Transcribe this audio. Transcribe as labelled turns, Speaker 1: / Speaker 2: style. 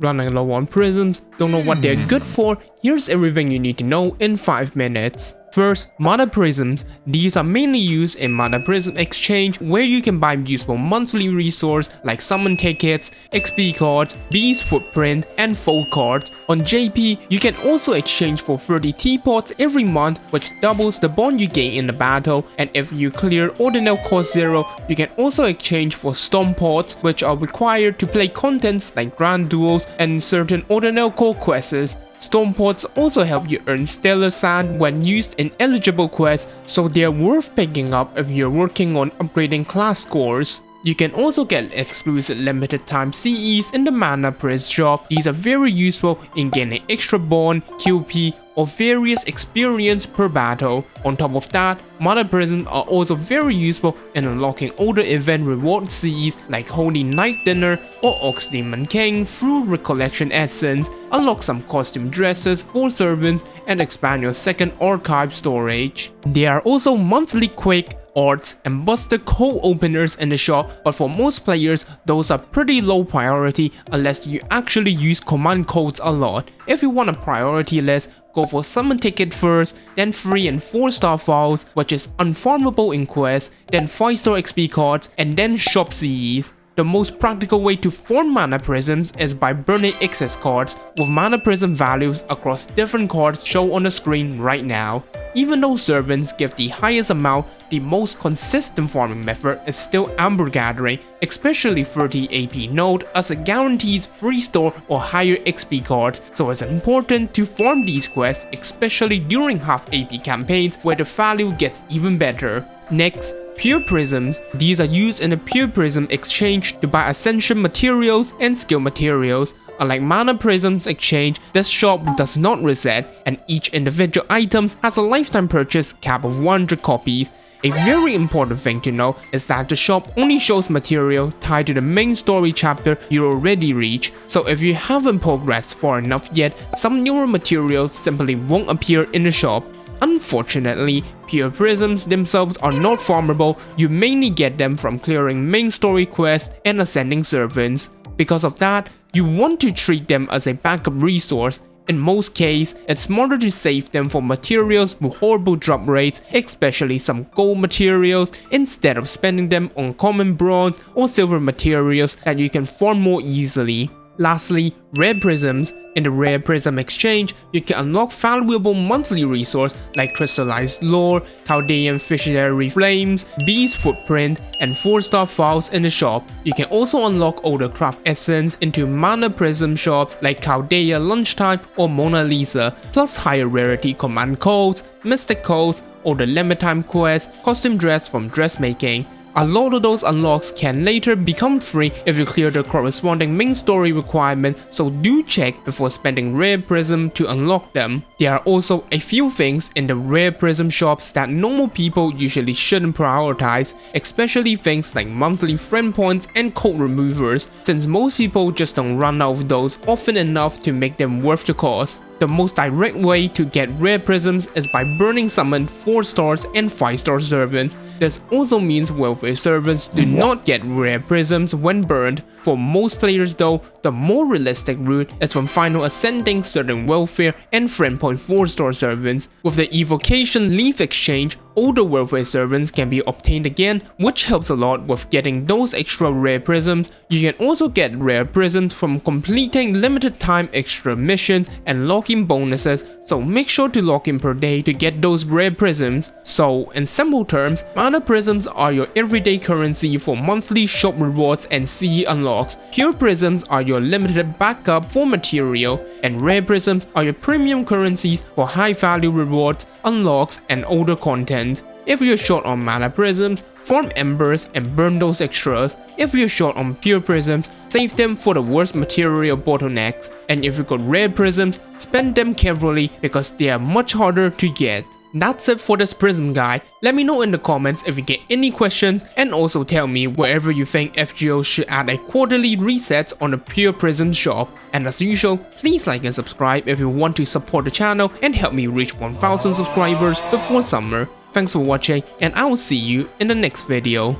Speaker 1: running low on prisms, don't know what they're good for? Here's everything you need to know in 5 minutes. First, Mana Prisms. These are mainly used in Mana Prism exchange where you can buy useful monthly resource like summon tickets, XP cards, Beast footprint, and fold cards. On JP, you can also exchange for 30 teapots every month, which doubles the bond you gain in the battle, and if you clear Ordinal cost 0, you can also exchange for Storm pots, which are required to play contents like Grand Duels and certain Ordinal core quests. Storm pots also help you earn stellar sand when used in eligible quests, so they are worth picking up if you're working on upgrading class scores. You can also get exclusive limited time CEs in the Mana Prism shop. These are very useful in gaining extra bond, QP, or various experience per battle. On top of that, Mana Prisms are also very useful in unlocking older event reward CEs like Holy Night Dinner or Ox Demon King through Recollection Essence, unlock some costume dresses for servants, and expand your second archive storage. There are also monthly quick arts and buster code openers in the shop, but for most players those are pretty low priority unless you actually use command codes a lot. If you want a priority list, go for summon ticket first, then 3 and 4 star files, which is unfarmable in quests, then 5-star XP cards, and then shop CEs. The most practical way to farm Mana Prisms is by burning excess cards, with Mana Prism values across different cards shown on the screen right now. Even though servants give the highest amount, the most consistent farming method is still Amber Gathering, especially 30 AP node, as it guarantees 3-star or higher XP cards, so it's important to farm these quests, especially during half AP campaigns where the value gets even better. Next, Pure Prisms. These are used in the Pure Prism exchange to buy Ascension materials and skill materials. Unlike Mana Prisms exchange, this shop does not reset, and each individual item has a lifetime purchase cap of 100 copies. A very important thing to know is that the shop only shows material tied to the main story chapter you already reach, so if you haven't progressed far enough yet, some newer materials simply won't appear in the shop. Unfortunately, Pure Prisms themselves are not farmable. You mainly get them from clearing main story quests and ascending servants. Because of that, you want to treat them as a backup resource. In most cases, it's smarter to save them for materials with horrible drop rates, especially some gold materials, instead of spending them on common bronze or silver materials that you can farm more easily. Lastly, Rare Prisms. In the Rare Prism exchange, you can unlock valuable monthly resources like Crystallized Lore, Chaldean Visionary Flames, Beast Footprint, and 4-star files in the shop. You can also unlock older craft essence into Mana Prism shops like Chaldea Lunchtime or Mona Lisa, plus higher rarity command codes, mystic codes, older limit time quests, costume dress from dressmaking. A lot of those unlocks can later become free if you clear the corresponding main story requirement, so do check before spending Rare Prism to unlock them. There are also a few things in the Rare Prism shops that normal people usually shouldn't prioritize, especially things like monthly friend points and code removers, since most people just don't run out of those often enough to make them worth the cost. The most direct way to get Rare Prisms is by burning summon 4 stars and 5-star servants. This also means welfare servants do not get Rare Prisms when burned. For most players though, the more realistic route is from final ascending certain welfare and friend point 4-star servants. With the evocation leaf exchange, older welfare servants can be obtained again, which helps a lot with getting those extra Rare Prisms. You can also get Rare Prisms from completing limited time extra missions and lock-in bonuses, so make sure to log in per day to get those Rare Prisms. So in simple terms, Mana Prisms are your everyday currency for monthly shop rewards and CE unlocks. Pure Prisms are your limited backup for material, and Rare Prisms are your premium currencies for high value rewards, unlocks, and older content. If you're short on Mana Prisms, farm embers and burn those extras. If you're short on Pure Prisms, save them for the worst material bottlenecks. And if you got Rare Prisms, spend them carefully because they are much harder to get. That's it for this Prism guide. Let me know in the comments if you get any questions, and also tell me wherever you think FGO should add a quarterly reset on the Pure Prism shop. And as usual, please like and subscribe if you want to support the channel and help me reach 1000 subscribers before summer. Thanks for watching, and I will see you in the next video.